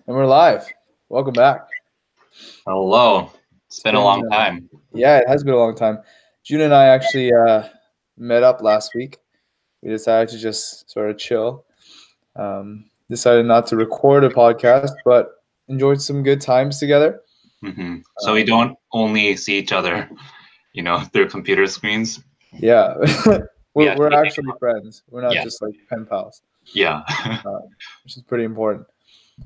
And we're live. Welcome back. Hello. It's been a long time. Yeah, it has been a long time. June and I actually met up last week. We decided to just sort of chill. Decided not to record a podcast, but enjoyed some good times together. So we don't only see each other, through computer screens. Yeah, We we're actually actually friends. We're not Yeah. just like pen pals, Yeah. which is pretty important.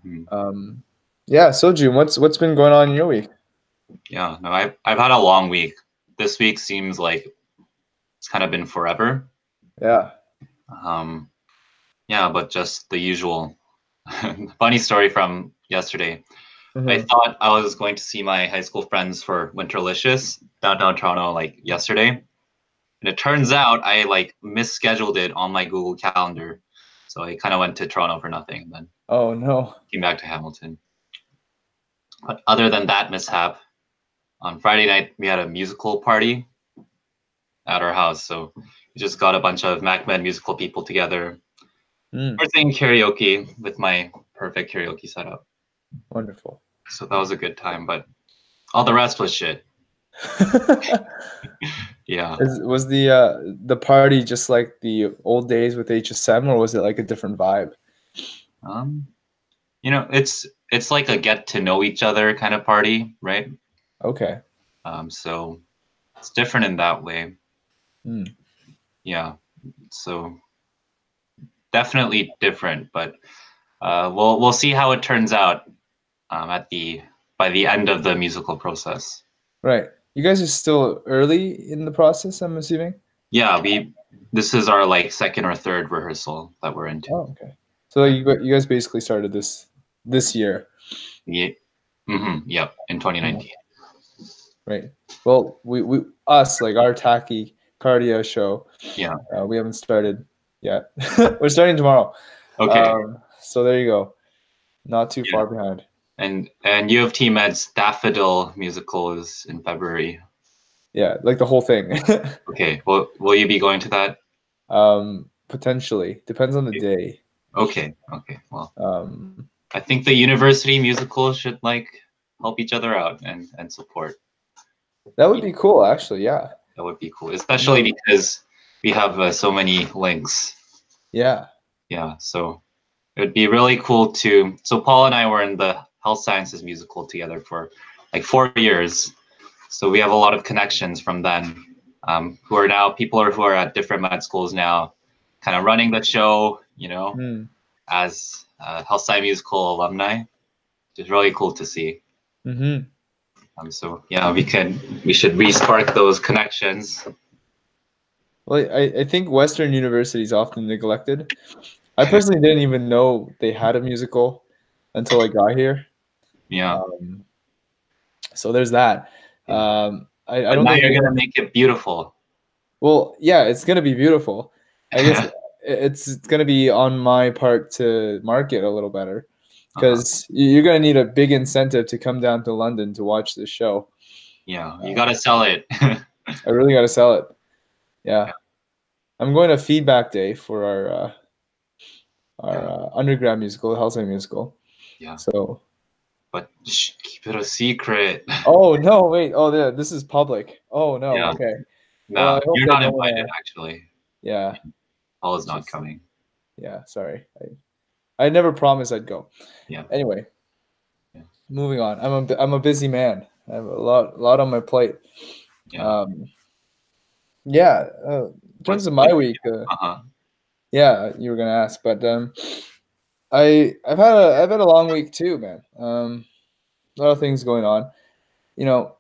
Mhm. Yeah. So June, what's been going on in your week? Yeah. No, I've had a long week. This week seems like it's kind of been forever. Yeah. Yeah, but just the usual. Funny story from yesterday. I Mhm. thought I was going to see my high school friends for Winterlicious downtown Toronto like yesterday. And it turns out I like misscheduled it on my Google Calendar. So I kind of went to Toronto for nothing and then Oh no. came back to Hamilton. But other than that mishap, on Friday night we had a musical party at our house. So we just got a bunch of MacMed musical people together. Mm, We're singing karaoke with my perfect karaoke setup. wonderful. So that was a good time, but all the rest was shit. Yeah. Was the party just like the old days with HSM, or was it like a different vibe? Um, it's like a get to know each other kind of party, right? Okay. So it's different in that way. Mm. Yeah. So definitely different, but we'll see how it turns out by the end of the musical process. Right. You guys are still early in the process, I'm assuming? Yeah, this is our like second or third rehearsal that we're into. Oh, okay. So Yeah. you guys basically started this year. Yeah. Yep. In 2019. Right. Well, we us like our tacky cardio show, Yeah. we haven't started yet. We're starting tomorrow. Okay. So there you go. Not too Yeah. far behind. And U of T Med's Daffodil musical is in February. Yeah, like the whole thing. Okay. Well, will you be going to that? Potentially. Depends on the day. Okay. Okay. Well, Um, I think the university musicals should like help each other out and support. that would be cool, actually. Yeah. That would be cool, especially because we have so many links. Yeah. Yeah. So it would be really cool to. So Paul and I were in the health sciences musical together for like 4 years. So we have a lot of connections from then, who are now who are at different med schools now, kind of running the show, Mm. as health science musical alumni. It's really cool to see. Mm-hmm. So yeah, we should re-spark those connections. Well, I think Western University is often neglected. I personally didn't even know they had a musical until I got here. Yeah. Um, so there's that. Yeah. I But don't now think you're gonna anyone. make it beautiful. Well, yeah, it's gonna be beautiful. I guess it's gonna be on my part to market a little better because you're gonna need a big incentive to come down to London to watch this show. Yeah, you gotta sell it. I really got to sell it. Yeah, I'm going to feedback day for our undergrad musical, Health Science musical. Yeah, So, but keep it a secret. oh no, wait, oh yeah, this is public. Oh no, Yeah, okay. Well, I no, hope you're that not no one. invited actually. Yeah, Paul is not just coming. yeah. Sorry, I never promised I'd go. Yeah. Anyway, Yeah. moving on. I'm a busy man. I have a lot on my plate. Yeah. Um, yeah. In terms of my week, Uh-huh. yeah, you were gonna ask, but I've had a long week too, man. A lot of things going on. You know,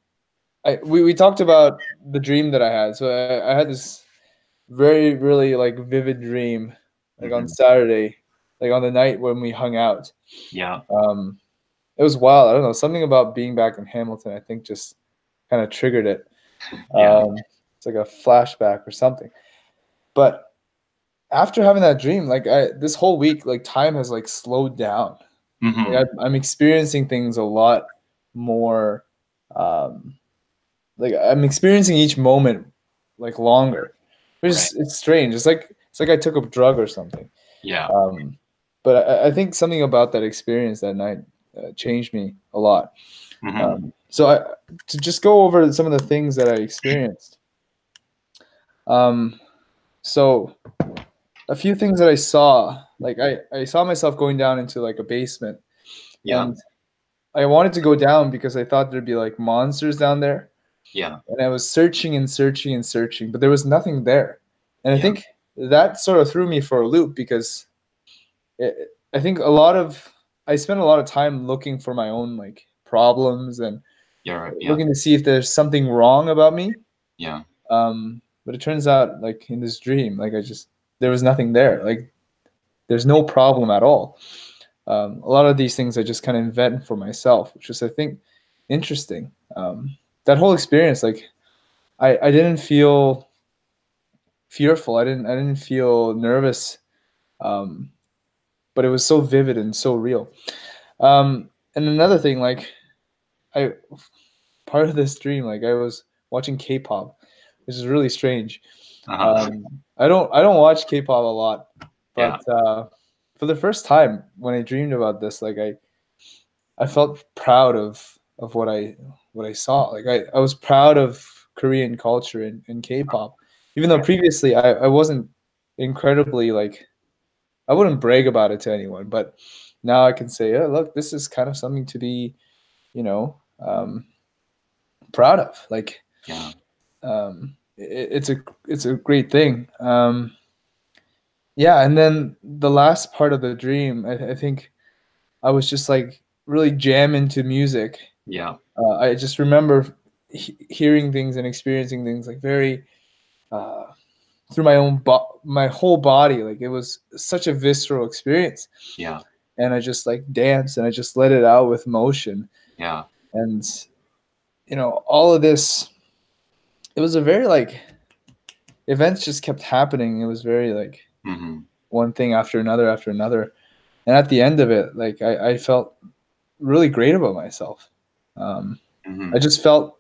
we talked about the dream that I had. So I had this very really like vivid dream, like on Mhm. Saturday, like on the night when we hung out. Yeah. Um, it was wild. I don't know, something about being back in Hamilton. I think just kind of triggered it. Yeah. It's like a flashback or something. But after having that dream, like this whole week, like time has like slowed down. Hmm. Like I'm experiencing things a lot more. Um, like I'm experiencing each moment like longer, which Right. is it's strange. It's like I took a drug or something. Yeah. But I think something about that experience that night changed me a lot. Mm-hmm. So to just go over some of the things that I experienced. So a few things that I saw, like I saw myself going down into like a basement, Yeah. and I wanted to go down because I thought there'd be like monsters down there. Yeah. And I was searching and searching and searching, but there was nothing there. And I Yeah. think that sort of threw me for a loop because I think I spent a lot of time looking for my own like problems and Yeah. Yeah. looking to see if there's something wrong about me. Yeah. But it turns out, like in this dream, like there was nothing there. Like there's no problem at all. A lot of these things I just kind of invent for myself, which is, I think, interesting. That whole experience, like I didn't feel fearful. I didn't feel nervous. Um, but it was so vivid and so real. And another thing, like I part of this dream, like I was watching K-pop, which is really strange. Uh-huh. I don't watch K-pop a lot, Yeah. but for the first time when I dreamed about this, like I felt proud of what I saw. Like I was proud of Korean culture and K-pop, even though previously I wasn't incredibly like I wouldn't brag about it to anyone, but now I can say, oh, look, this is kind of something to be, you know, proud of. Like, Yeah. it's a great thing. Yeah, and then the last part of the dream, I think I was just like really jam into music. Yeah. I just remember hearing things and experiencing things like very uh, through my whole body. Like it was such a visceral experience. Yeah. And I just like danced and I just let it out with motion. Yeah. And all of this, it was a very like events just kept happening. It was very like Mm-hmm. one thing after another after another. And at the end of it, like I felt really great about myself. Mm-hmm. I just felt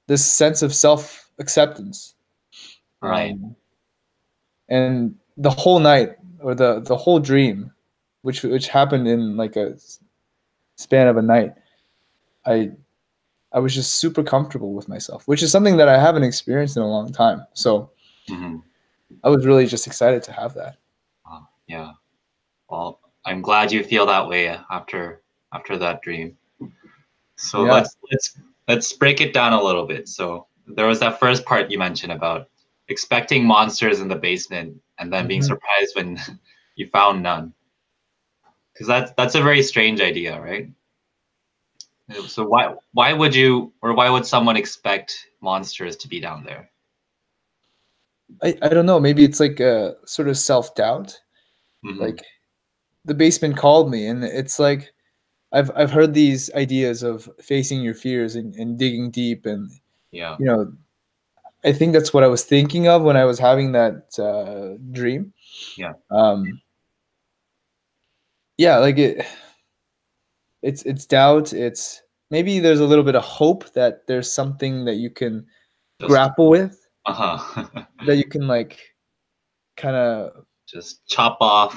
this sense of self acceptance. Right. And the whole night or the whole dream, which happened in like a span of a night, I I was just super comfortable with myself, which is something that I haven't experienced in a long time. So Mm-hmm. I was really just excited to have that. Yeah. Well, I'm glad you feel that way after that dream. So Yeah. let's break it down a little bit. So there was that first part you mentioned about expecting monsters in the basement and then being Mhm. surprised when you found none. Because that's a very strange idea, right? So why would you or why would someone expect monsters to be down there? I don't know. Maybe it's like a sort of self doubt. Mm-hmm. Like the basement called me, and it's like I've heard these ideas of facing your fears and digging deep, and Yeah. you know I think that's what I was thinking of when I was having that dream. Yeah. Um, yeah, like it's doubt. It's maybe there's a little bit of hope that there's something that you can Just grapple with, uh-huh. that you can like kind of Just chop off.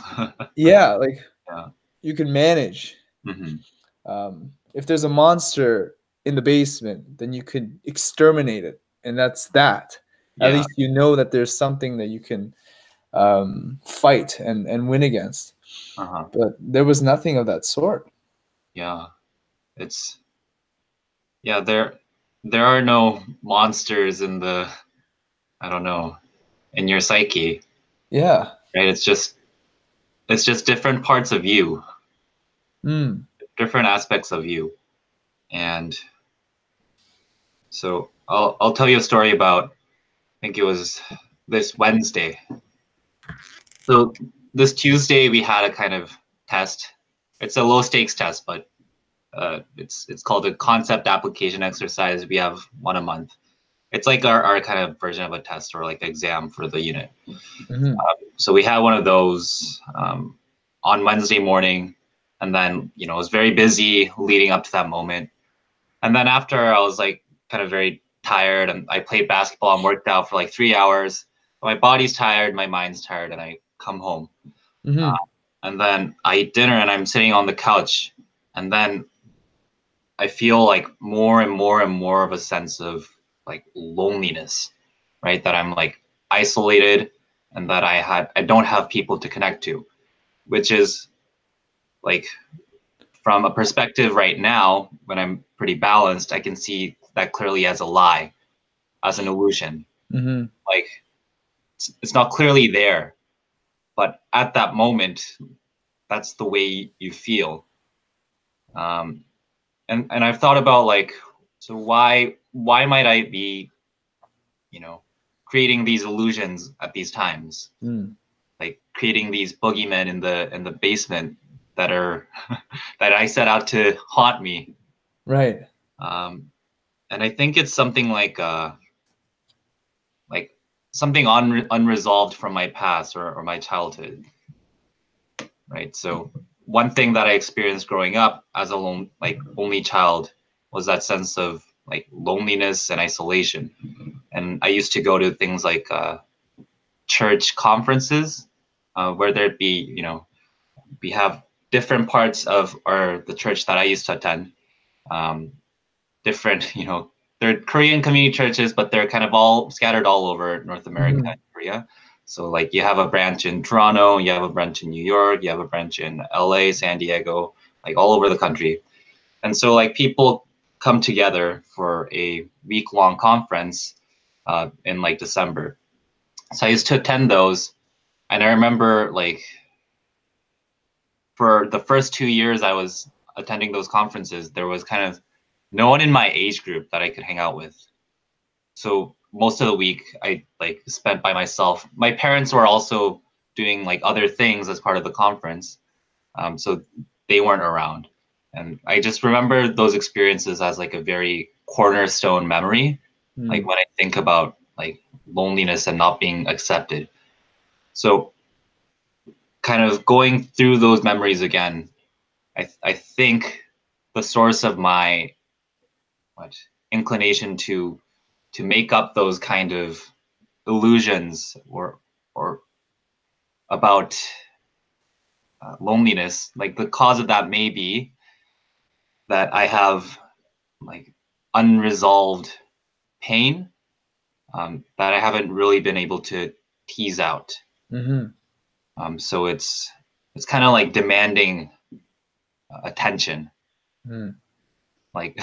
yeah, like Yeah. you can manage. Mm-hmm. If there's a monster in the basement, then you could exterminate it, and that's that. At Yeah. least you know that there's something that you can fight and win against. Uh-huh. But there was nothing of that sort. Yeah. It's yeah, there are no monsters in the I don't know, in your psyche, Yeah. right? It's just different parts of you, Mm. different aspects of you. And so I'll tell you a story about I think it was this Wednesday. So this Tuesday we had a kind of test. It's a low stakes test, but it's called a concept application exercise. We have one a month. It's like our kind of version of a test or like exam for the unit. Hmm. So we had one of those on Wednesday morning, and then it was very busy leading up to that moment. And then after, I was like kind of very tired, and I played basketball and worked out for like 3 hours. My body's tired, my mind's tired, and I come home. Hmm. And then I eat dinner, and I'm sitting on the couch, And then I feel like more and more and more of a sense of like loneliness, right? That I'm like isolated and that I don't have people to connect to, which is like from a perspective right now, when I'm pretty balanced, I can see that clearly as a lie, as an illusion. Mm-hmm. Like it's not clearly there, but at that moment, that's the way you feel. Um, and I've thought about like, so why might I be, you know, creating these illusions at these times, Mm. like creating these boogeymen in the basement that are that I set out to haunt me. Right. Um, and I think it's something like something unresolved from my past or my childhood, right? So one thing that I experienced growing up as a like only child was that sense of like loneliness and isolation. And I used to go to things like church conferences where there'd be, you know, we have different parts of our the church that I used to attend, um, different, you know, they're Korean community churches, but they're kind of all scattered all over North America Mm-hmm. and Korea. So like you have a branch in Toronto, you have a branch in New York, you have a branch in LA, San Diego, like all over the country. And so like people come together for a week-long conference in like December. So I used to attend those, and I remember like for the first 2 years I was attending those conferences, there was kind of no one in my age group that I could hang out with. So most of the week I like spent by myself. My parents were also doing like other things as part of the conference, so they weren't around. And I just remember those experiences as like a very cornerstone memory, like Mm. when I think about like loneliness and not being accepted. So kind of going through those memories again, I think the source of my what inclination to make up those kind of illusions or about loneliness, like the cause of that may be that I have like unresolved pain that I haven't really been able to tease out. Mm-hmm. So it's kind of like demanding attention. Mm. Like,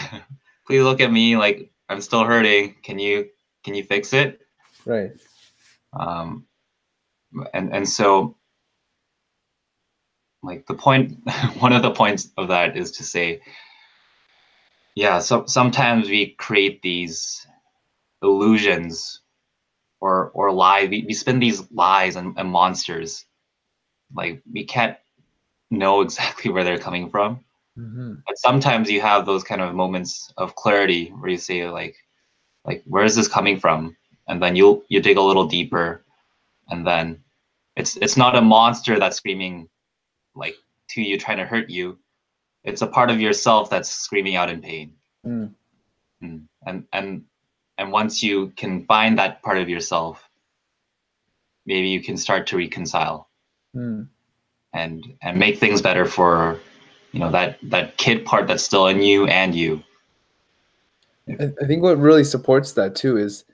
please look at me. Like I'm still hurting. Can you fix it? Right. Um, and so like the point, one of the points of that is to say, yeah. So sometimes we create these illusions or lie. We spin these lies and monsters. Like we can't know exactly where they're coming from. Mm-hmm. But sometimes you have those kind of moments of clarity where you say like where is this coming from? And then you dig a little deeper, and then it's not a monster that's screaming like to you trying to hurt you. It's a part of yourself that's screaming out in pain. Mm. Mm. And once you can find that part of yourself, maybe you can start to reconcile Mm. and make things better for you know that kid part that's still in you and you. I think what really supports that too is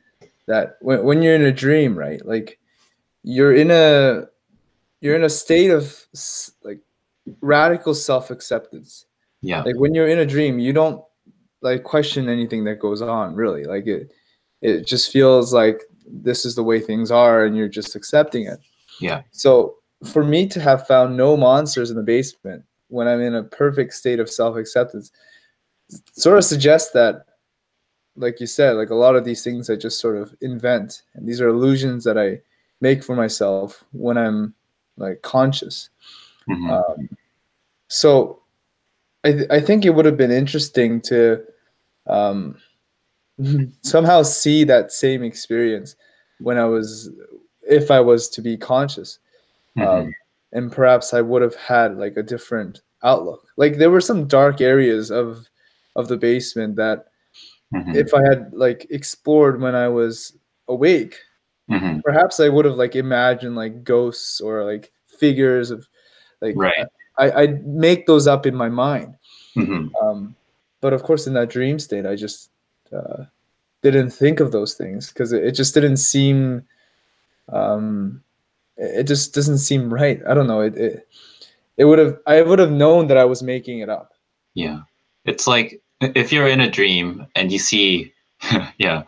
that when you're in a dream, right? Like you're in a you're in a state of like radical self-acceptance. Yeah, Like when you're in a dream, you don't like question anything that goes on, really. Like it just feels like this is the way things are and you're just accepting it. yeah. So for me to have found no monsters in the basement when I'm in a perfect state of self-acceptance sort of suggests that, like you said, like a lot of these things I just sort of invent, and these are illusions that I make for myself when I'm like conscious. Hmm. Um, so I think it would have been interesting to um, somehow see that same experience when I was, if I was to be conscious. Hmm. Um, and perhaps I would have had like a different outlook. Like there were some dark areas of the basement that Hmm. if I had like explored when I was awake, Hmm. perhaps I would have like imagined like ghosts or like figures of like Right. I'd make those up in my mind. Mhm. But of course, in that dream state, I just didn't think of those things because it just didn't seem. It just doesn't seem right. I don't know. It would have. I would have known that I was making it up. Yeah. It's like if you're in a dream and you see, yeah,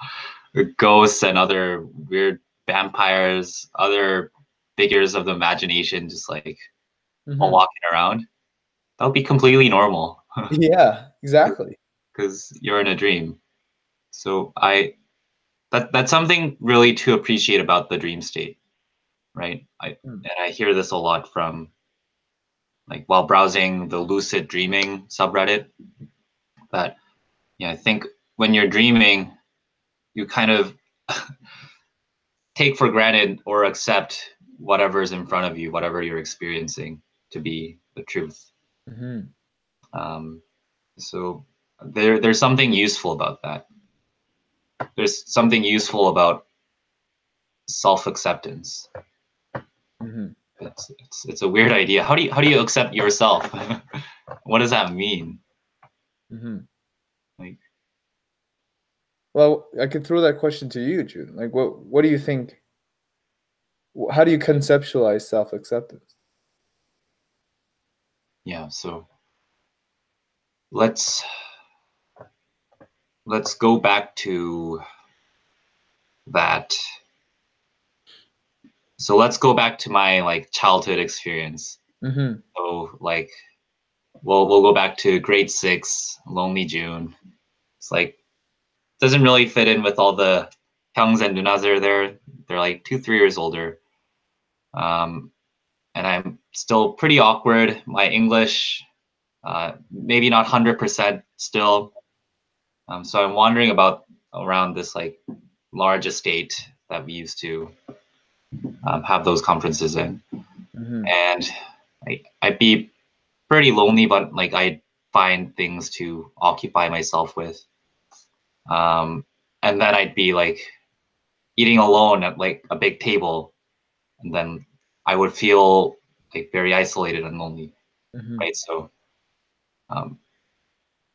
ghosts and other weird vampires, other figures of the imagination, just like all Hmm. walking around, that would be completely normal Yeah, exactly. because you're in a dream. So that's something really to appreciate about the dream state, right? Mm. And I hear this a lot from like while browsing the lucid dreaming subreddit that yeah, I think when you're dreaming, you kind of take for granted or accept whatever's in front of you, whatever you're experiencing to be the truth. Hmm. Um, so there's something useful about that. There's something useful about self-acceptance. Hmm. It's a weird idea. How do you accept yourself? What does that mean? Hmm. Like Well, I could throw that question to you, June. Like, what do you think? How do you conceptualize self acceptance? yeah, so let's let's go back to that. So let's go back to my like childhood experience. Hmm. So like we'll go back to grade 6, lonely June. It's like doesn't really fit in with all the Hyungs and Nunas are there. They're like 2, 3 years older. Um, and I'm still pretty awkward. My English, maybe not 100% still. So I'm wandering about around this like large estate that we used to have those conferences in, Hmm. and I'd be pretty lonely, but like I'd find things to occupy myself with. Um, and then I'd be like eating alone at like a big table, and then I would feel like very isolated and lonely, Hmm. right? Um,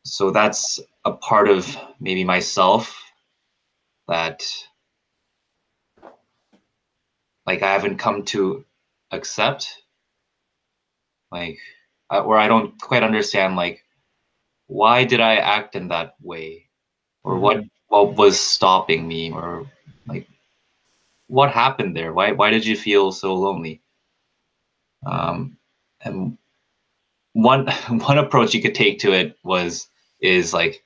so that's a part of maybe myself that like I haven't come to accept, like, or I don't quite understand, like, why did I act in that way, or what Hmm. what was stopping me, or like what happened there? Why did you feel so lonely? Um, and one one approach you could take to it is like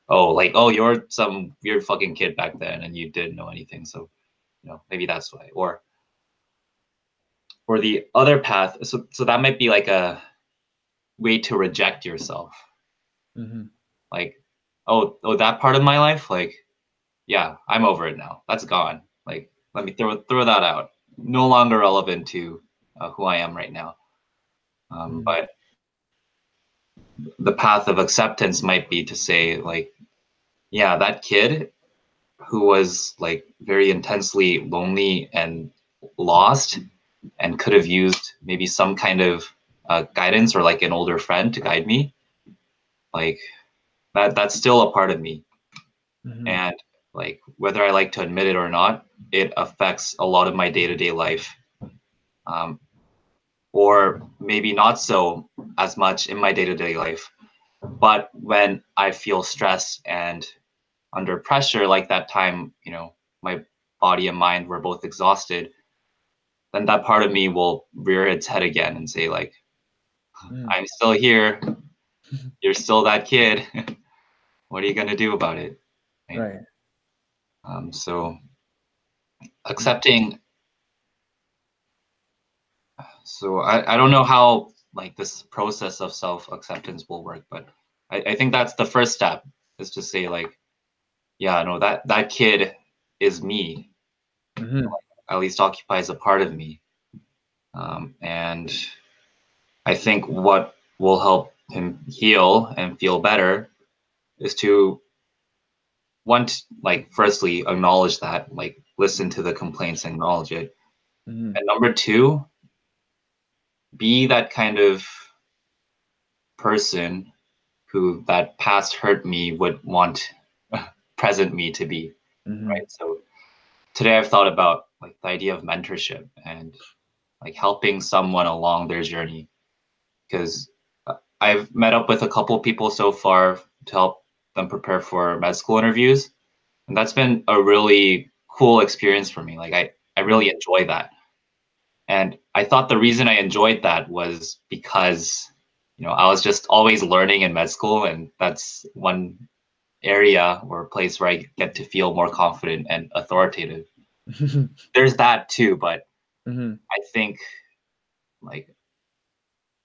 oh you're some weird fucking kid back then and you didn't know anything, so maybe that's why. Or the other path, so that might be like a way to reject yourself, Hmm. like oh that part of my life, like yeah, I'm over it now, that's gone, like let me throw that out, no longer relevant to who I am right now. Hmm. But the path of acceptance might be to say like yeah, that kid who was like very intensely lonely and lost and could have used maybe some kind of guidance or like an older friend to guide me, like that's still a part of me. Hmm. And like whether I like to admit it or not, it affects a lot of my day-to-day life, um, or maybe not so as much in my day-to-day life, but when I feel stress and under pressure, like that time, my body and mind were both exhausted, then that part of me will rear its head again and say like, Hmm. I'm still here, you're still that kid. What are you going to do about it? Right? Right. So accepting, so I don't know how like this process of self-acceptance will work, but I think that's the first step, is to say like, yeah, no, that kid is me, Hmm. at least occupies a part of me. And I think what will help him heal and feel better is to like firstly acknowledge that, like listen to the complaints and acknowledge it. Hmm. And number two, be that kind of person who that past hurt me would want present me to be, Mm-hmm. right? So today I've thought about like the idea of mentorship and like helping someone along their journey, because I've met up with a couple people so far to help them prepare for med school interviews, and that's been a really cool experience for me. Like I really enjoy that. And I thought the reason I enjoyed that was because, I was just always learning in med school, and that's one area or place where I get to feel more confident and authoritative. There's that too, but Mm-hmm. I think like,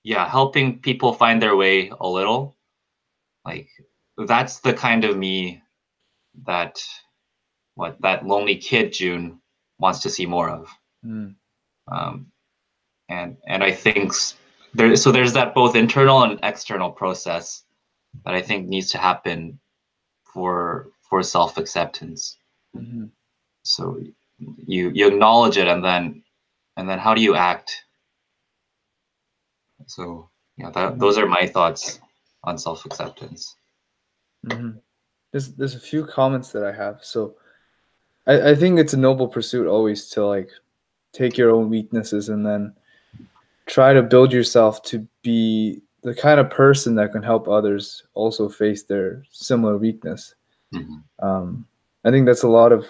yeah, helping people find their way a little, like that's the kind of me that that lonely kid June wants to see more of. Mm-hmm. Um, and I think there's that both internal and external process that I think needs to happen for self acceptance. Mm-hmm. So you acknowledge it, and then how do you act? So yeah, those are my thoughts on self acceptance. Mm-hmm. There's a few comments that I have. So I think it's a noble pursuit always to like take your own weaknesses and then try to build yourself to be the kind of person that can help others also face their similar weakness. Mm-hmm. I think that's a lot of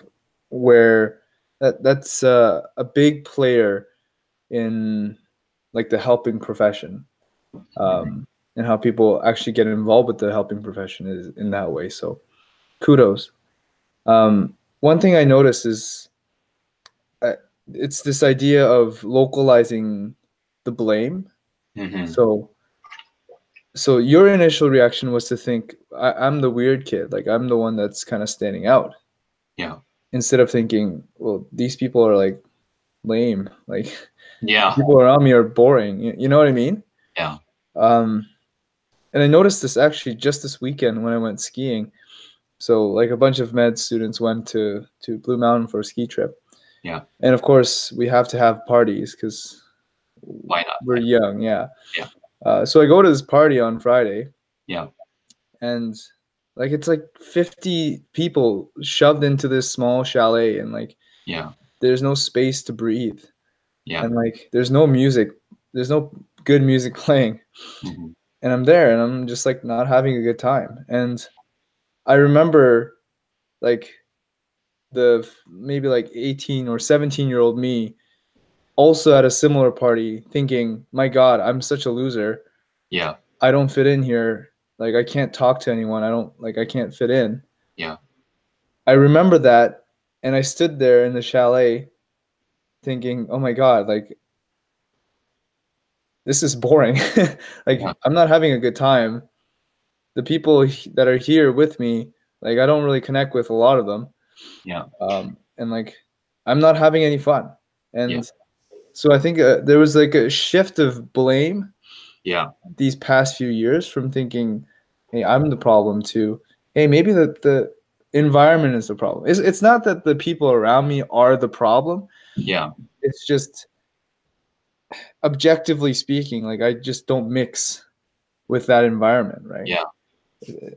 where that's a big player in like the helping profession, and how people actually get involved with the helping profession is in that way. So kudos. One thing I noticed is uh, it's this idea of localizing the blame. Mm-hmm. So your initial reaction was to think I'm the weird kid, like I'm the one that's kind of standing out, Yeah. instead of thinking, well, these people are like lame, like Yeah. people around me are boring. You know what I mean? Yeah. Um, and I noticed this actually just this weekend when I went skiing. So like a bunch of med students went to Blue Mountain for a ski trip, Yeah. and of course we have to have parties because Why not? we're young. Yeah. Yeah. So I go to this party on Friday, Yeah. and like it's like 50 people shoved into this small chalet, and like Yeah. there's no space to breathe, Yeah. and like there's no music, there's no good music playing, Mm-hmm. and I'm there and I'm just like not having a good time. And I remember like the maybe like 18 or 17-year-old me also at a similar party thinking, my god, I'm such a loser, Yeah. I don't fit in here, like I can't talk to anyone, I can't fit in. Yeah. I remember that, and I stood there in the chalet thinking, oh my god, like this is boring. Yeah. Like I'm not having a good time. The people that are here with me, like I don't really connect with a lot of them, Yeah. and like I'm not having any fun. Yeah. And so I think there was like a shift of blame Yeah. these past few years from thinking, hey, I'm the problem, to hey, maybe the environment is the problem. It's not that the people around me are the problem. Yeah. It's just objectively speaking, like I just don't mix with that environment, right? Yeah.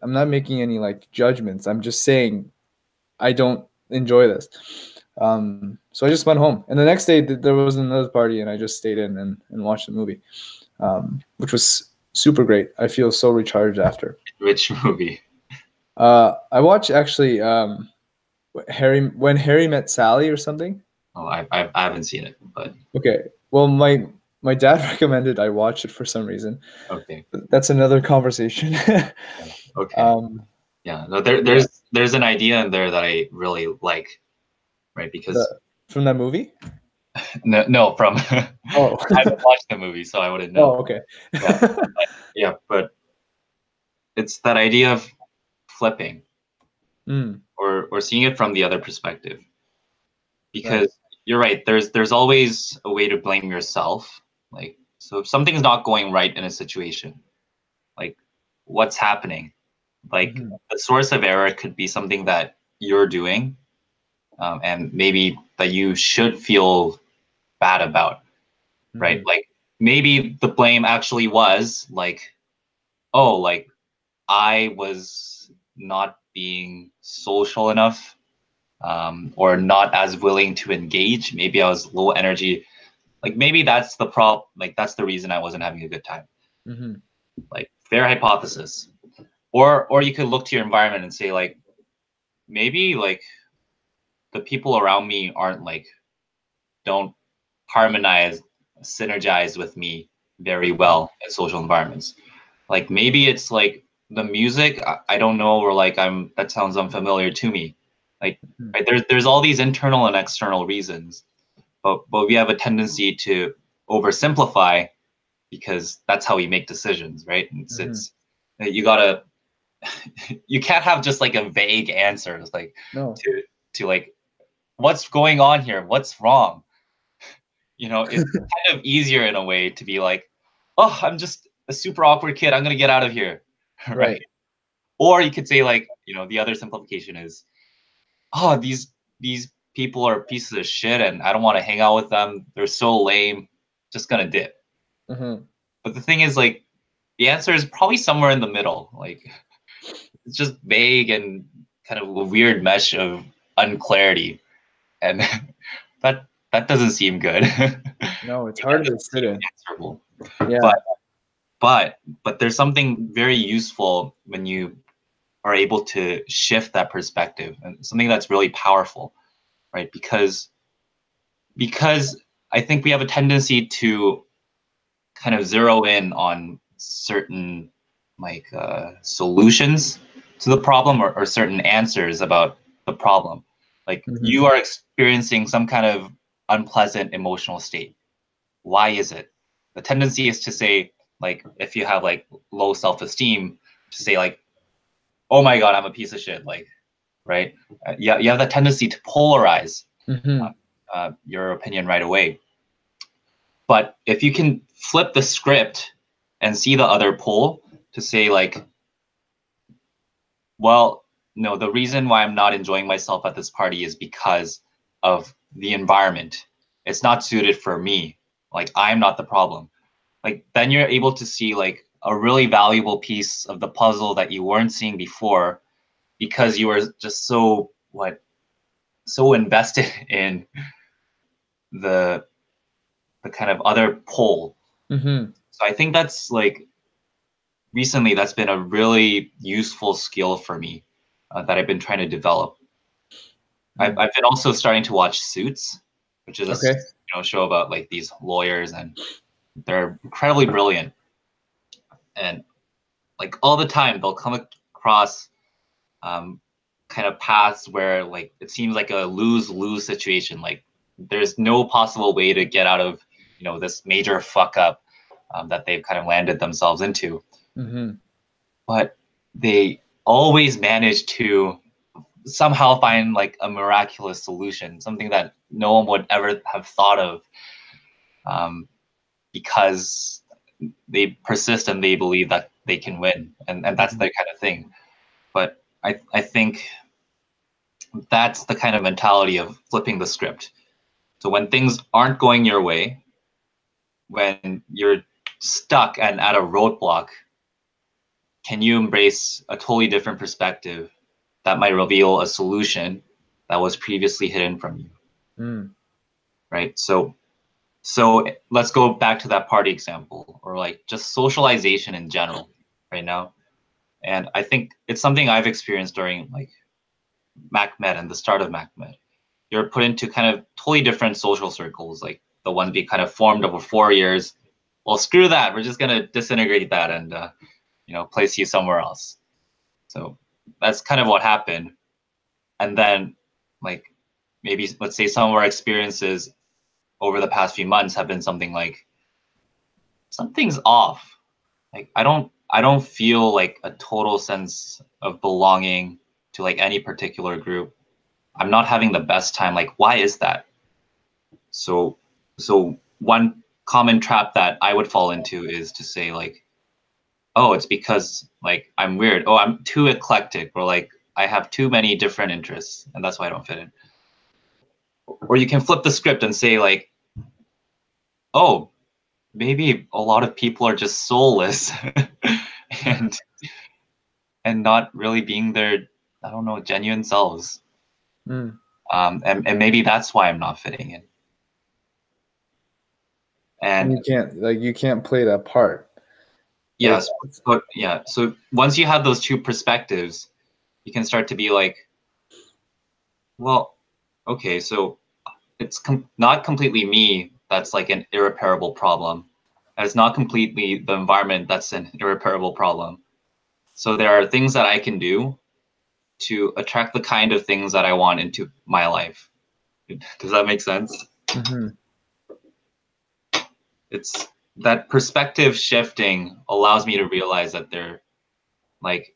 I'm not making any like judgments. I'm just saying I don't enjoy this. So I just went home, and the next day there was another party, and I just stayed in and watched the movie, which was super great. I feel so recharged after. Which movie? I watched actually When Harry Met Sally or something. Oh, I haven't seen it, but Okay, well my dad recommended I watch it for some reason. okay. That's another conversation. Okay. um, Yeah. No, yeah, there's an idea in there that I really like, right? Because from that movie. no, from Oh, I haven't watched the movie, so I wouldn't know. oh, okay. Yeah. Yeah, but it's that idea of flipping Mm, or seeing it from the other perspective. right. Because you're right, there's always a way to blame yourself. Like, so if something's not going right in a situation, like what's happening? Like Hmm. the source of error could be something that you're doing, and maybe that you should feel bad about, right? Hmm. Like maybe the blame actually was like, oh, like I was not being social enough, or not as willing to engage. Maybe I was low energy. Like maybe that's the problem. Like that's the reason I wasn't having a good time. Mm-hmm. Like fair hypothesis. Or you could look to your environment and say like maybe like the people around me aren't like don't harmonize, synergize with me very well in social environments. Like maybe it's like the music, I don't know, or like that sounds unfamiliar to me. Like right, there's all these internal and external reasons, but we have a tendency to oversimplify because that's how we make decisions, right? It's you gotta you can't have just like a vague answer. It's like No. to like what's going on here? What's wrong? It's kind of easier in a way to be like, oh, I'm just a super awkward kid. I'm gonna get out of here, right? Right. Or you could say like, the other simplification is, oh, these people are pieces of shit, and I don't want to hang out with them. They're so lame. Just gonna dip. Mm-hmm. But the thing is, like, the answer is probably somewhere in the middle. Like, it's just vague and kind of a weird mesh of unclarity, and that doesn't seem good. No, it's It hard to doesn't sit seem in. answerable. Yeah. But there's something very useful when you are able to shift that perspective, and something that's really powerful, right? Because I think we have a tendency to kind of zero in on certain like solutions to the problem, or certain answers about the problem. Like Mm-hmm. you are experiencing some kind of unpleasant emotional state. Why is it? The tendency is to say, like, if you have like low self-esteem, to say like, oh my God, I'm a piece of shit. Like, right? Yeah, you have that tendency to polarize Mm-hmm. your opinion right away. But if you can flip the script and see the other pole, to say like, well, no, the reason why I'm not enjoying myself at this party is because of the environment. It's not suited for me. Like, I'm not the problem. Like, then you're able to see like a really valuable piece of the puzzle that you weren't seeing before, because you were just so invested in the kind of other pole. Mm-hmm. So I think that's like recently that's been a really useful skill for me, that I've been trying to develop. I've been also starting to watch Suits, which is Okay. a show about like these lawyers, and they're incredibly brilliant, and like all the time they'll come across um, kind of paths where like it seems like a lose-lose situation. Like there's no possible way to get out of this major fuck up that they've kind of landed themselves into. Mm-hmm. But they always manage to somehow find like a miraculous solution, something that no one would ever have thought of, um, because they persist and they believe that they can win, and that's their kind of thing. But I think that's the kind of mentality of flipping the script. So when things aren't going your way, when you're stuck and at a roadblock, can you embrace a totally different perspective that might reveal a solution that was previously hidden from you? Mm. Right? So let's go back to that party example, or like just socialization in general right now. And I think it's something I've experienced during like MacMed and the start of MacMed. You're put into kind of totally different social circles, like the ones we kind of formed over 4 years. Well, screw that. We're just gonna disintegrate that and place you somewhere else. So that's kind of what happened. And then, like, maybe let's say some of our experiences over the past few months have been something like, something's off. Like I don't feel like a total sense of belonging to like any particular group. I'm not having the best time. Like, why is that? So one common trap that I would fall into is to say like, oh, it's because like I'm weird. Oh, I'm too eclectic, or like I have too many different interests, and that's why I don't fit in. Or you can flip the script and say like, oh, maybe a lot of people are just soulless, and and not really being their, I don't know, genuine selves. Mm. And maybe that's why I'm not fitting in. And And you can't play that part. Like, yes, but yeah. So once you have those two perspectives, you can start to be like, well, okay, so it's not completely me that's like an irreparable problem. And it's not completely the environment that's an irreparable problem. So there are things that I can do to attract the kind of things that I want into my life. Does that make sense? mm-hmm. It's that perspective shifting allows me to realize that they're like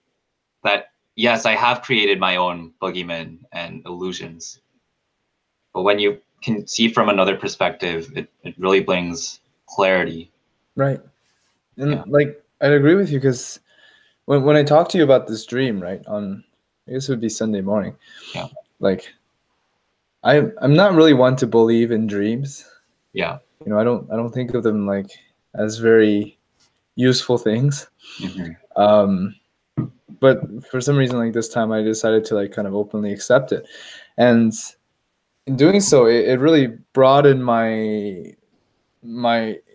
that. Yes, I have created my own boogeymen and illusions, but when you can see from another perspective, it really brings clarity. Right. Yeah, And like, I'd agree with you because when I talked to you about this dream, right, on, I guess it would be Sunday morning, yeah, like, I'm not really one to believe in dreams. yeah. I don't think of them like as very useful things. Hmm. Um, but for some reason, like this time, I decided to like kind of openly accept it, and in doing so, it really broadened my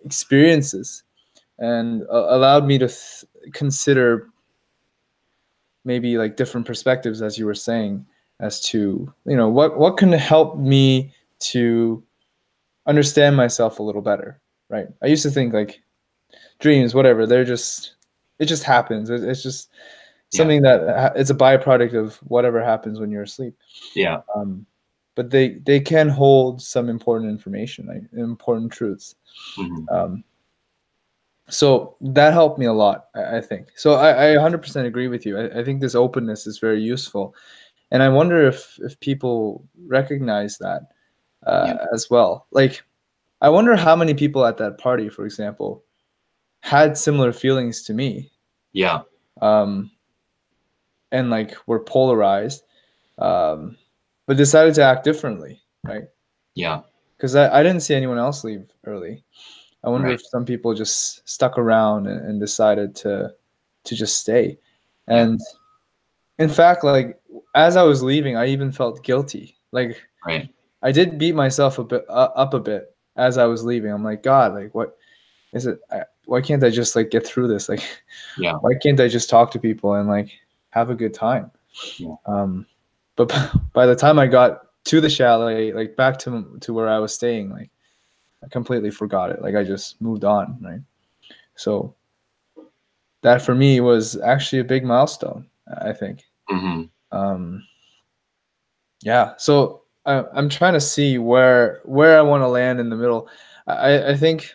experiences and allowed me to consider maybe like different perspectives, as you were saying, as to what can help me to understand myself a little better. Right. I used to think like dreams, whatever, it just happens. It's just Yeah, something that it's a byproduct of whatever happens when you're asleep. yeah. Um, but they can hold some important information, like important truths. Hmm. Um, so that helped me a lot, I think. So I 100% agree with you. I think this openness is very useful, and I wonder if people recognize that Yeah, as well. Like, I wonder how many people at that party, for example, had similar feelings to me, yeah, um, and like were polarized, um, but decided to act differently, right? yeah. Because I didn't see anyone else leave early. I wonder Right. if some people just stuck around and decided to just stay. Yeah, And in fact, like as I was leaving, I even felt guilty. Like right. I did beat myself a bit up a bit as I was leaving. I'm like, God, like what is it? Why can't I just like get through this? Like, Yeah, why can't I just talk to people and like have a good time? yeah, Um, but by the time I got to the chalet, like back to where I was staying, like I completely forgot it. Like I just moved on, right? So that for me was actually a big milestone, I think. hmm, Um, yeah. So I'm trying to see where I want to land in the middle. I think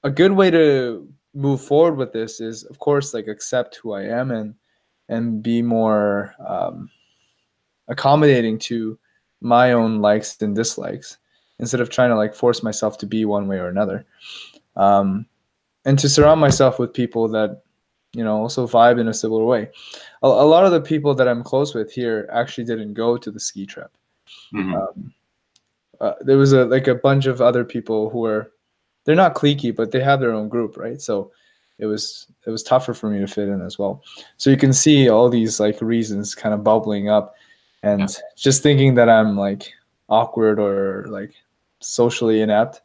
a good way to move forward with this is, of course, like accept who I am and be more accommodating to my own likes and dislikes instead of trying to like force myself to be one way or another. Um, and to surround myself with people that also vibe in a similar way. A lot of the people that I'm close with here actually didn't go to the ski trip. hmm. Um, there was a bunch of other people who are they're not cliquey, but they have their own group, right? So it was tougher for me to fit in as well. So you can see all these like reasons kind of bubbling up, Yeah, and just thinking that I'm like awkward or like socially inept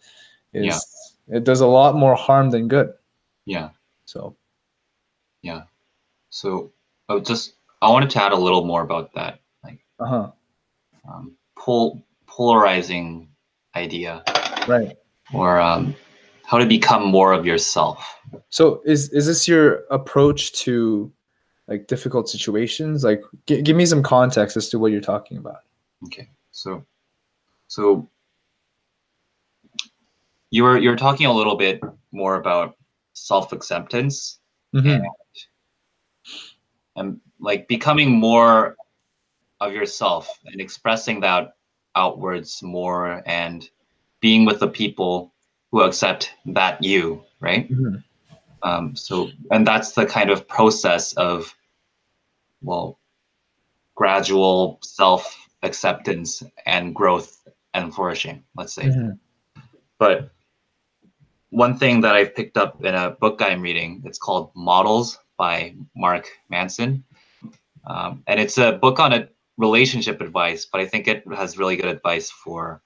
yeah, is it does a lot more harm than good. yeah, So yeah. So I wanted to add a little more about that, like uh-huh. polarizing idea, Right. or how to become more of yourself. So is this your approach to like difficult situations? Like give me some context as to what you're talking about. Okay, so you're talking a little bit more about self-acceptance and Mm-hmm. like becoming more of yourself and expressing that outwards more and being with the people who accept that you, right? Mm-hmm. And that's the kind of process of, well, gradual self acceptance and growth and flourishing, let's say. Mm-hmm. But one thing that I've picked up in a book I'm reading, it's called Models. by Mark Manson. And it's a book on a relationship advice, but I think it has really good advice for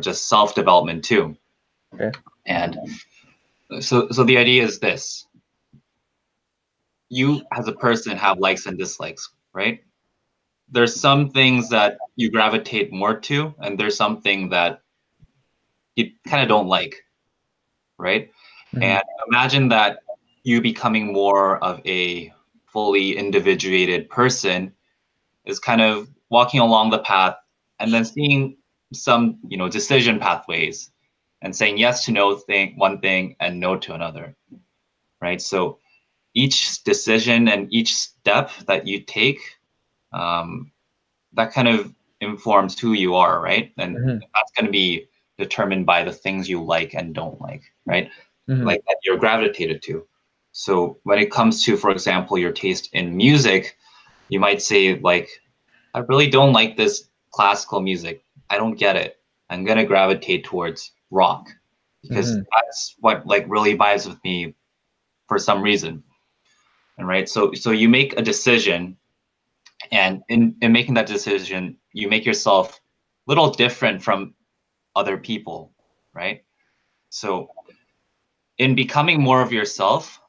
just self-development too. Okay. And so the idea is this: you as a person have likes and dislikes, right? There's some things that you gravitate more to, and there's something that you kind of don't like, right? And imagine that you becoming more of a fully individuated person is kind of walking along the path and then seeing some, decision pathways and saying yes to one thing and no to another, right? So each decision and each step that you take, that kind of informs who you are, right? And that's going to be determined by the things you like and don't like, right? Like that you're gravitated to. So when it comes to, for example, your taste in music, you might say like, I really don't like this classical music. I don't get it. I'm going to gravitate towards rock because that's what like really vibes with me for some reason. And right. So you make a decision, and in making that decision, you make yourself a little different from other people, right? So in becoming more of yourself,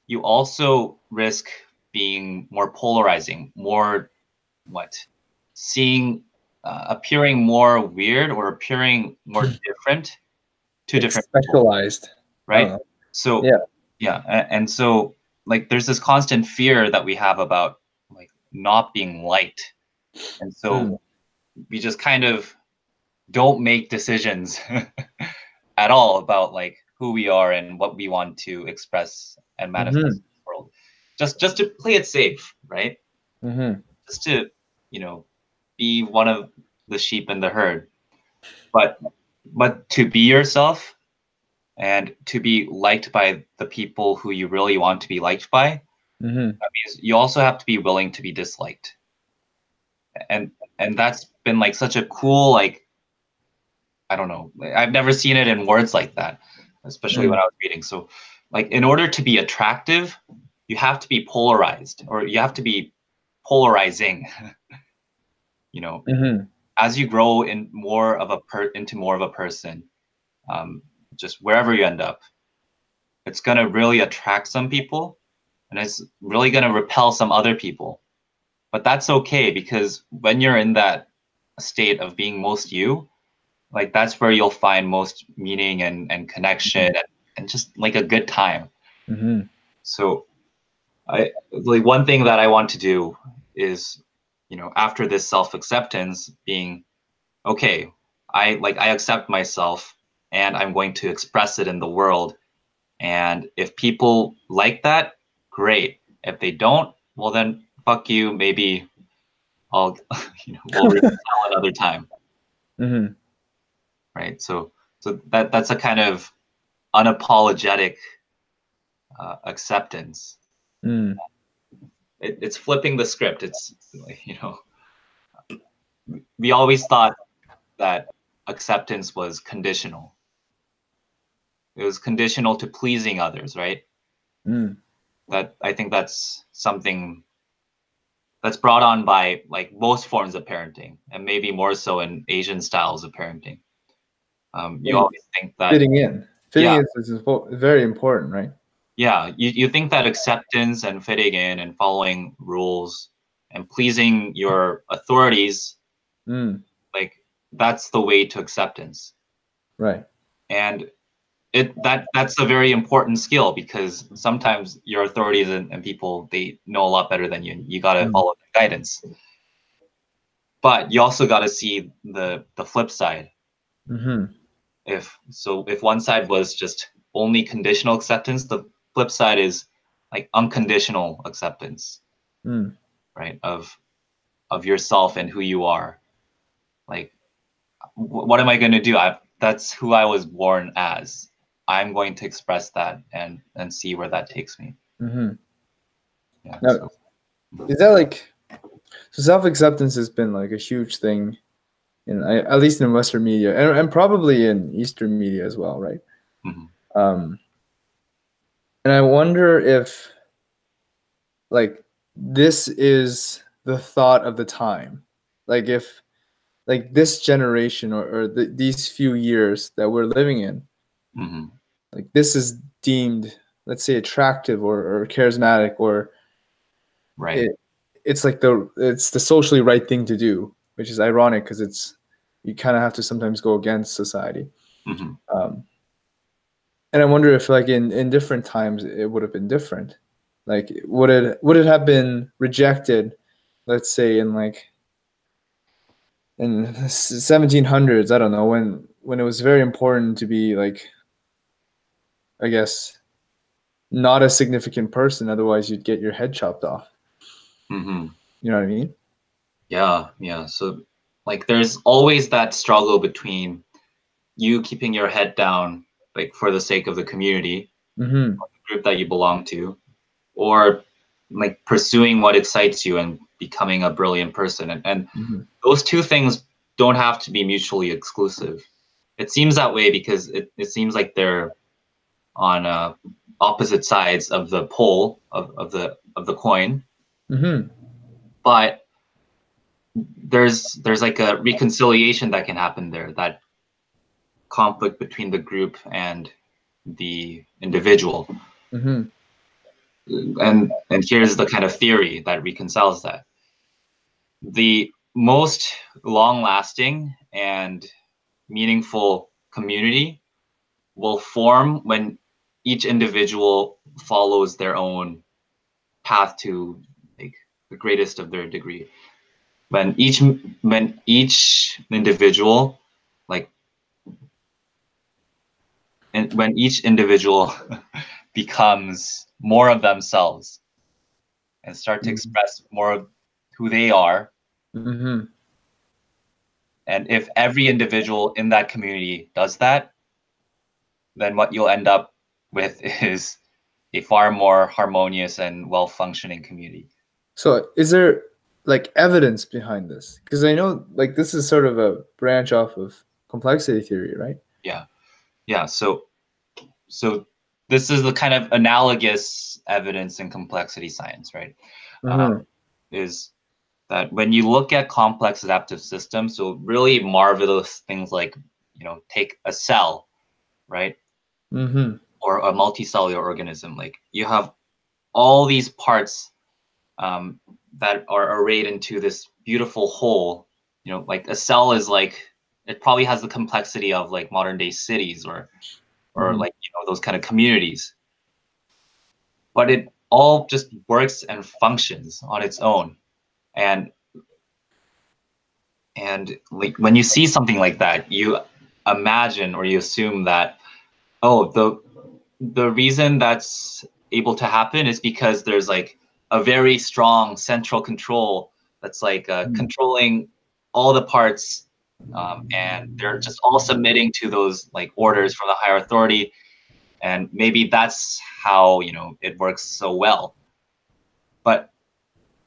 you also risk being more polarizing, more appearing more weird or appearing more different to Like different specialized, people, right? So and so like there's this constant fear that we have about like not being liked, and so we just kind of don't make decisions at all about like who we are and what we want to express and manifest in the world, just to play it safe, right? Just to be one of the sheep in the herd, but to be yourself and to be liked by the people who you really want to be liked by, that means you also have to be willing to be disliked. And that's been like such a cool, like, I don't know, I've never seen it in words like that, especially when I was reading. So like in order to be attractive, you have to be polarized, or you have to be polarizing. As you grow into more of a person, just wherever you end up, it's going to really attract some people, and it's really going to repel some other people. But that's okay, because when you're in that state of being most you, like that's where you'll find most meaning and connection and just like a good time. So like one thing that I want to do is, after this self-acceptance, being okay, I accept myself and I'm going to express it in the world. And if people like that, great. If they don't, well then fuck you. Maybe I'll we'll retell another time. Right. So that's a kind of unapologetic acceptance. It's flipping the script. It's we always thought that acceptance was conditional. It was conditional to pleasing others, right? That I think that's something that's brought on by like most forms of parenting, and maybe more so in Asian styles of parenting. You always think that fitting in is very important, right? Yeah, you think that acceptance and fitting in and following rules and pleasing your authorities, like that's the way to acceptance. Right. And that's a very important skill, because sometimes your authorities and people, they know a lot better than you. You got to follow the guidance. But you also got to see the flip side. If one side was just only conditional acceptance, the flip side is like unconditional acceptance, right? Of yourself and who you are. Like, what am I going to do? That's who I was born as. I'm going to express that and see where that takes me. Yeah. Now, is that like, so self-acceptance has been like a huge thing at least in Western media, and probably in Eastern media as well, right? And I wonder if like this is the thought of the time. Like if like this generation or these few years that we're living in, Mm-hmm. like this is deemed, let's say, attractive or charismatic, or Right. it's like it's the socially right thing to do, which is ironic because it's you kind of have to sometimes go against society. Mm-hmm. And I wonder if like in different times it would have been different. Like would it have been rejected, let's say in 1700s, I don't know, when it was very important to be like, I guess, not a significant person, otherwise you'd get your head chopped off. Mm-hmm. You know what I mean? Yeah, yeah. So like there's always that struggle between you keeping your head down, like for the sake of the community, Mm-hmm. group that you belong to, or like pursuing what excites you and becoming a brilliant person. And Mm-hmm. those two things don't have to be mutually exclusive. It seems that way because it seems like they're on opposite sides of the pole of the coin. Mm-hmm. But there's like a reconciliation that can happen there, that conflict between the group and the individual. Mm-hmm. And here's the kind of theory that reconciles that. The most long-lasting and meaningful community will form when each individual follows their own path to like the greatest of their degree. When each individual like and when each individual becomes more of themselves and start to express more of who they are, Mm-hmm. and if every individual in that community does that, then what you'll end up with is a far more harmonious and well-functioning community. So is there like evidence behind this? Because I know like this is sort of a branch off of complexity theory, right? Yeah, yeah. So this is the kind of analogous evidence in complexity science, right? Mm-hmm. Is that when you look at complex adaptive systems, so really marvelous things like, take a cell, right? Mm-hmm. Or a multicellular organism, like you have all these parts that are arrayed into this beautiful whole. Like a cell is like, it probably has the complexity of like modern day cities or Mm-hmm. like, those kind of communities, but it all just works and functions on its own. And and like when you see something like that, you imagine or you assume that, oh, the reason that's able to happen is because there's like a very strong central control that's like controlling all the parts, and they're just all submitting to those like orders from the higher authority, and maybe that's how it works so well.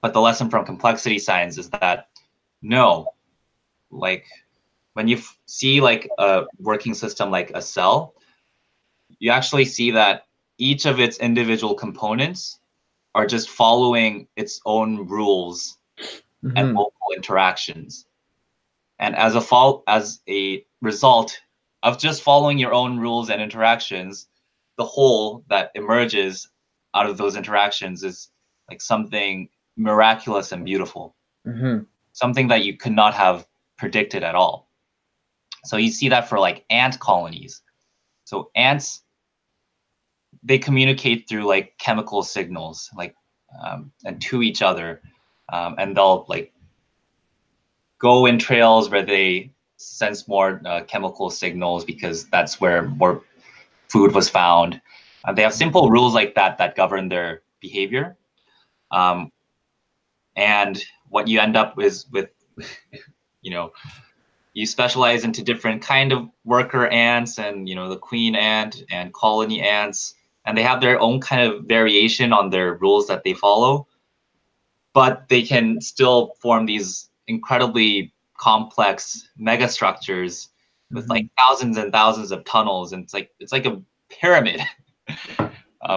But the lesson from complexity science is that no, like when you see like a working system like a cell, you actually see that each of its individual components are just following its own rules and Mm-hmm. local interactions. And as a result of just following your own rules and interactions, the whole that emerges out of those interactions is like something miraculous and beautiful, Mm-hmm. something that you could not have predicted at all. So you see that for like ant colonies. So ants, they communicate through like chemical signals, like and to each other, and they'll like go in trails where they sense more chemical signals because that's where more food was found. They have simple rules like that that govern their behavior, um, and what you end up is with, you know, you specialize into different kind of worker ants, and the queen ant and colony ants, and they have their own kind of variation on their rules that they follow, but they can still form these incredibly complex megastructures with Mm-hmm. like thousands and thousands of tunnels, and it's like a pyramid.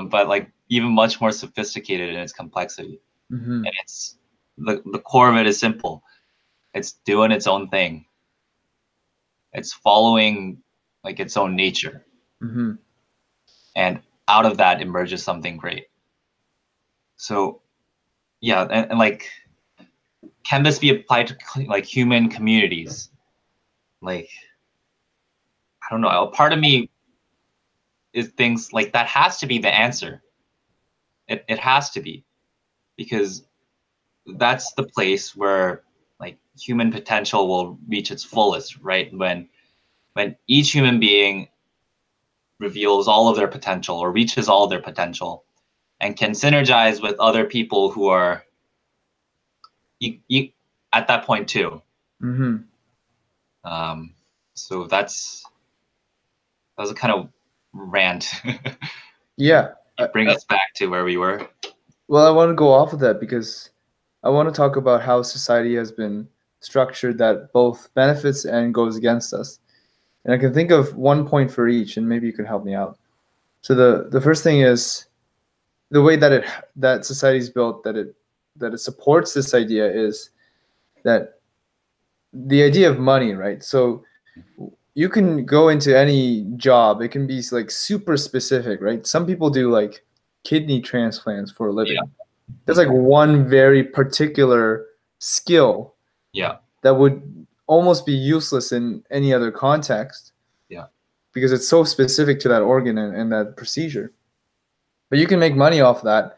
but like even much more sophisticated in its complexity. Mm-hmm. And it's the core of it is simple. It's doing its own thing. It's following like its own nature. Mm-hmm. And out of that emerges something great. So yeah, and like, can this be applied to like human communities? Like, I don't know. A part of me is things like that has to be the answer. It has to be, because that's the place where like human potential will reach its fullest, right? When each human being reveals all of their potential or reaches all of their potential and can synergize with other people who are you, at that point too. Mm-hmm. So that was a kind of rant. Yeah. Bring us back to where we were. Well, I want to go off of that because I want to talk about how society has been structured that both benefits and goes against us. And I can think of one point for each, and maybe you could help me out. So the first thing is the way that society is built, that it supports this idea is that the idea of money, right? So you can go into any job. It can be like super specific, right? Some people do like kidney transplants for a Yeah. living. That's like one very particular skill Yeah. that would almost be useless in any other context. Yeah. Because it's so specific to that organ and that procedure. But you can make money off that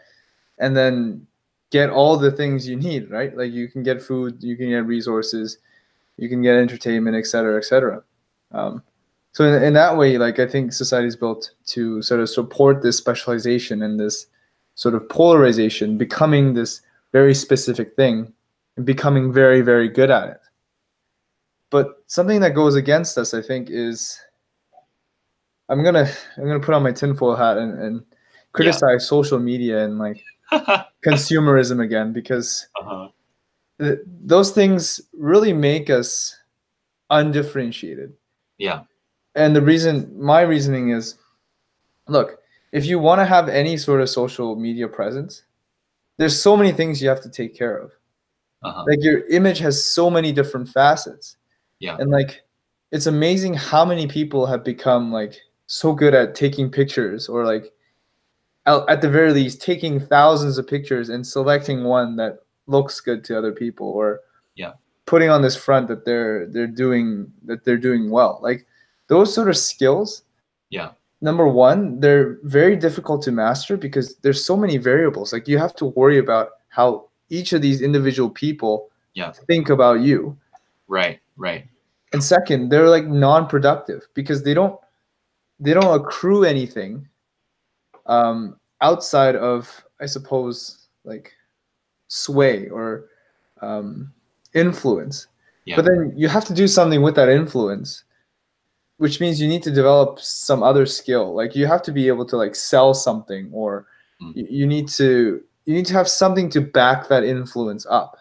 and then get all the things you need, right? Like you can get food, you can get resources, you can get entertainment, et cetera, et cetera. So in that way, like I think society is built to sort of support this specialization and this sort of polarization, becoming this very specific thing and becoming very, very good at it. But something that goes against us, I think, is I'm gonna put on my tinfoil hat and criticize social media and like consumerism again because those things really make us undifferentiated. Yeah. And my reasoning is, look, if you want to have any sort of social media presence, there's so many things you have to take care of. Like your image has so many different facets. Yeah. And like it's amazing how many people have become like so good at taking pictures or like at the very least taking thousands of pictures and selecting one that looks good to other people or Yeah. putting on this front that they're doing well. Like those sort of skills, Yeah. number one, they're very difficult to master because there's so many variables. Like you have to worry about how each of these individual people think about you. Right. Right. And second, they're like non-productive because they don't accrue anything outside of, I suppose, like sway or influence. Yeah. But then you have to do something with that influence, which means you need to develop some other skill. Like you have to be able to like sell something, or you need to have something to back that influence up.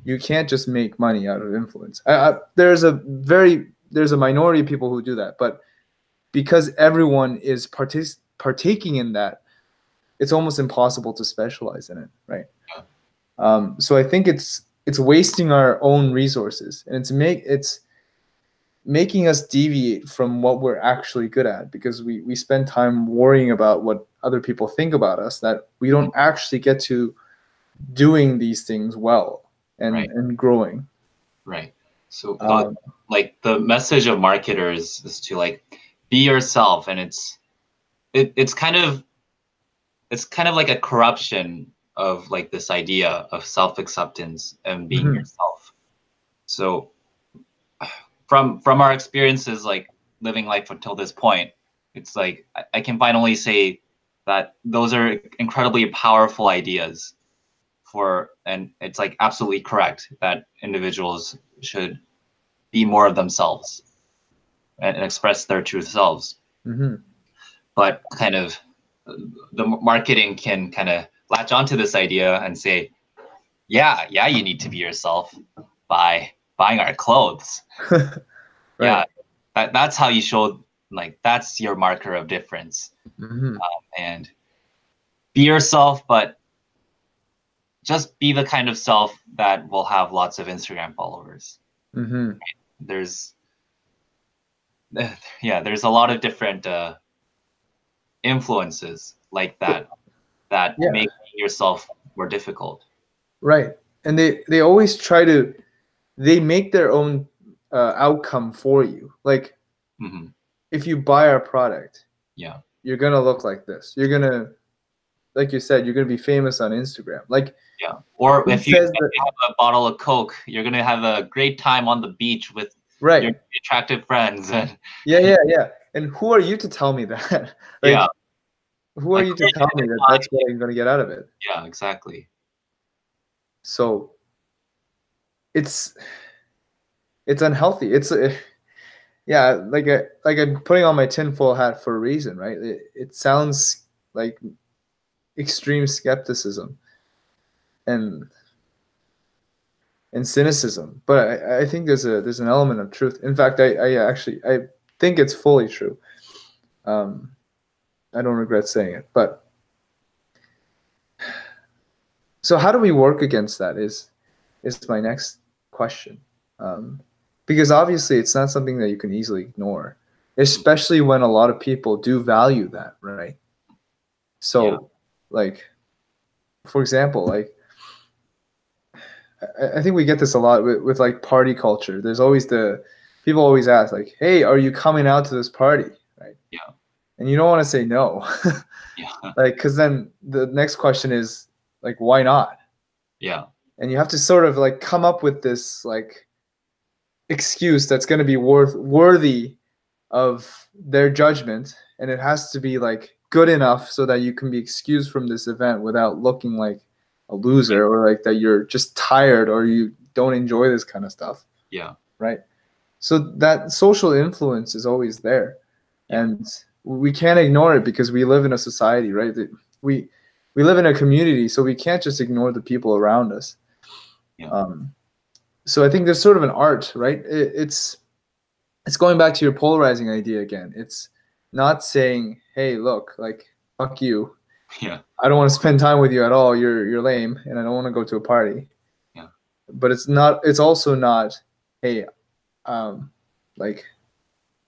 You can't just make money out of influence. There's a minority of people who do that, but because everyone is partaking in that, it's almost impossible to specialize in it, right? So I think it's wasting our own resources, and it's making us deviate from what we're actually good at because we spend time worrying about what other people think about us, that we don't actually get to doing these things well and growing. Right. So like the message of marketers is to like be yourself, and it's kind of like a corruption of like this idea of self-acceptance and being yourself. So from our experiences, like living life until this point, it's like I can finally say that those are incredibly powerful ideas and it's like absolutely correct that individuals should be more of themselves and express their true selves. But kind of the marketing can kind of latch onto this idea and say, yeah, you need to be yourself by buying our clothes. Right. Yeah, that's how you show like that's your marker of difference. Mm-hmm. And be yourself, but just be the kind of self that will have lots of Instagram followers. Mm-hmm. There's yeah, there's a lot of different influences like that Yeah. make yourself more difficult. Right. And they always try to they make their own outcome for you. Like Mm-hmm. if you buy our product, Yeah. you're gonna look like this. You're gonna, like you said, you're gonna be famous on Instagram. Like, Yeah. Or who if you says that? have a bottle of Coke, you're gonna have a great time on the beach with your Right. attractive friends. And Yeah. And who are you to tell me that? yeah, Like, who are like you to tell me that that's what I'm gonna get out of it? yeah, exactly. So it's unhealthy. Yeah, like I'm putting on my tinfoil hat for a reason, right? It sounds like extreme skepticism and cynicism, but I think there's an element of truth. In fact, I actually I think it's fully true. Um, I don't regret saying it, but so how do we work against that? Is my next question, because obviously it's not something that you can easily ignore, especially when a lot of people do value that, right? So, Yeah. like, for example, like I think we get this a lot with like party culture. There's always people always ask like, "Hey, are you coming out to this party?" Right? Yeah. And you don't want to say no, Yeah. like, because then the next question is like, why not? Yeah. And you have to sort of like come up with this like excuse that's going to be worthy of their judgment, and it has to be like good enough so that you can be excused from this event without looking like a loser, or like that you're just tired or you don't enjoy this kind of stuff. Yeah. Right. So that social influence is always there, Yeah. and we can't ignore it because we live in a society, right? That we live in a community, so we can't just ignore the people around us. Yeah. So I think there's sort of an art, right? It's going back to your polarizing idea again. It's not saying, "Hey, look, like fuck you. Yeah. I don't want to spend time with you at all. You're lame, and I don't want to go to a party." Yeah. But it's not. It's also not, "Hey, like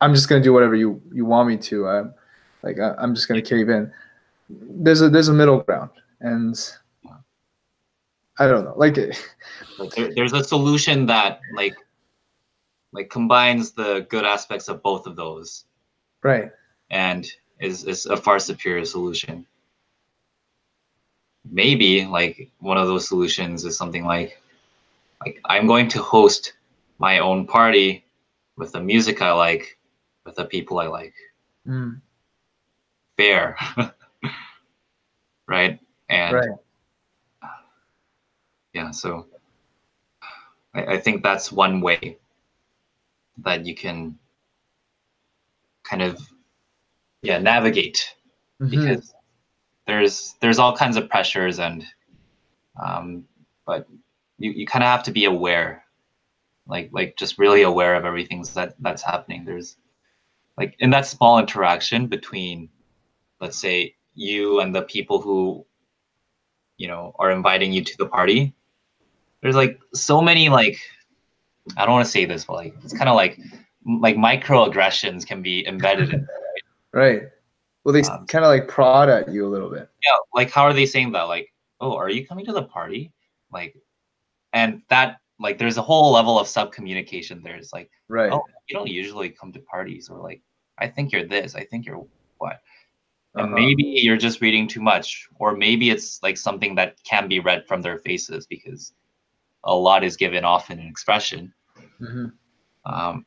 I'm just gonna do whatever you want me to. I'm just gonna cave in." There's a middle ground, and I don't know. Like, Like there's a solution that like combines the good aspects of both of those right. and is a far superior solution. Maybe like one of those solutions is something like I'm going to host my own party with the music I like, with the people I like. Mm, Fair. Right? And right. yeah, so I think that's one way that you can kind of navigate, Mm-hmm. because there's all kinds of pressures, and but you kind of have to be aware, like just really aware of everything that's happening. There's like in that small interaction between, let's say, you and the people who are inviting you to the party. There's like so many, like, I don't want to say this, but like it's kind of like microaggressions can be embedded in. Right. Well, they Um, kind of like prod at you a little bit. yeah, like how are they saying that? Like, oh, are you coming to the party? Like, and that like there's a whole level of sub communication there. It's like, Right. oh, you don't usually come to parties, or like, I think you're this, I think you're what. And Uh-huh. maybe you're just reading too much, or maybe it's like something that can be read from their faces, because a lot is given off in an expression. Mm-hmm. Um,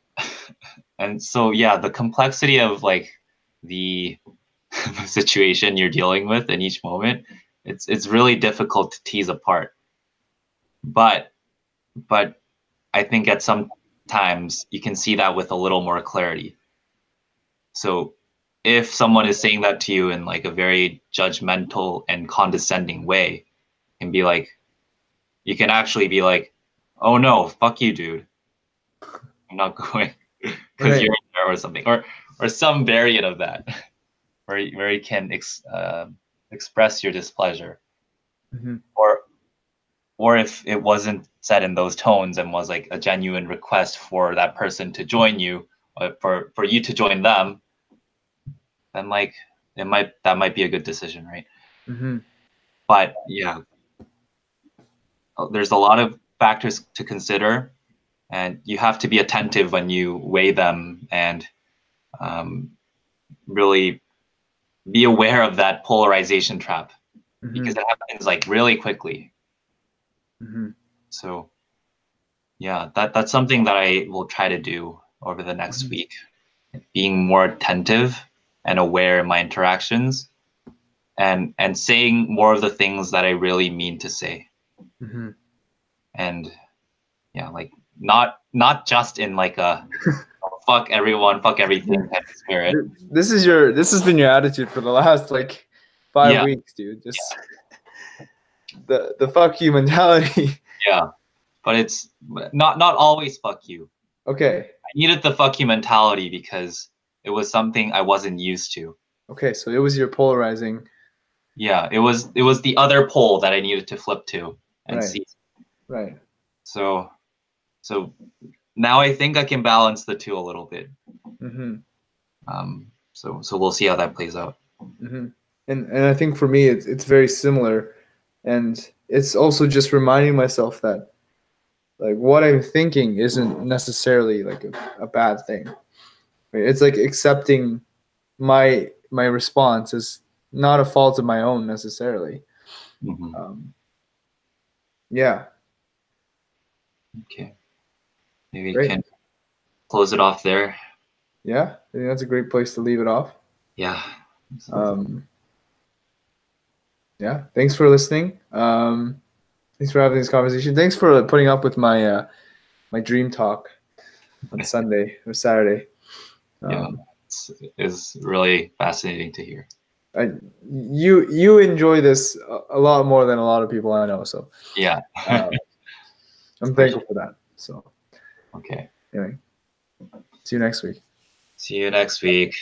and so, yeah, the complexity of like the, the situation you're dealing with in each moment, it's really difficult to tease apart. But I think at some times you can see that with a little more clarity. So if someone is saying that to you in like a very judgmental and condescending way, can be like, you can actually be like, oh no, fuck you, dude. I'm not going because Right. you're in there or something. Or or some variant of that, where you can express your displeasure, Mm-hmm. or if it wasn't said in those tones and was like a genuine request for that person to join you, for you to join them, then like that might be a good decision, right? Mm-hmm. But yeah, there's a lot of factors to consider, and you have to be attentive when you weigh them, and really be aware of that polarization trap, because it happens like really quickly. Mm-hmm. So yeah, that's something that I will try to do over the next week, being more attentive and aware in my interactions, and saying more of the things that I really mean to say. Mm-hmm. And yeah, like not just in like a fuck everyone, fuck everything kind of spirit. This has been your attitude for the last like 5 weeks, dude. Just the fuck you mentality. Yeah, but it's not always fuck you. Okay. I needed the fuck you mentality because it was something I wasn't used to. Okay, so it was your polarizing. Yeah, it was the other pole that I needed to flip to and see. Right. So now I think I can balance the two a little bit. Mm-hmm. So we'll see how that plays out. Mm-hmm. And I think for me it's very similar, and it's also just reminding myself that like what I'm thinking isn't necessarily like a bad thing. Right? It's like accepting my response is not a fault of my own necessarily. Mm-hmm. Yeah. Okay. Maybe we Great. can close it off there. Yeah, I think that's a great place to leave it off. Yeah. Yeah. Thanks for listening. Thanks for having this conversation. Thanks for putting up with my my dream talk on Sunday or Saturday. Yeah, it's really fascinating to hear. You enjoy this a lot more than a lot of people I know, so yeah, I'm thankful for that. So okay. Anyway, see you next week. See you next week.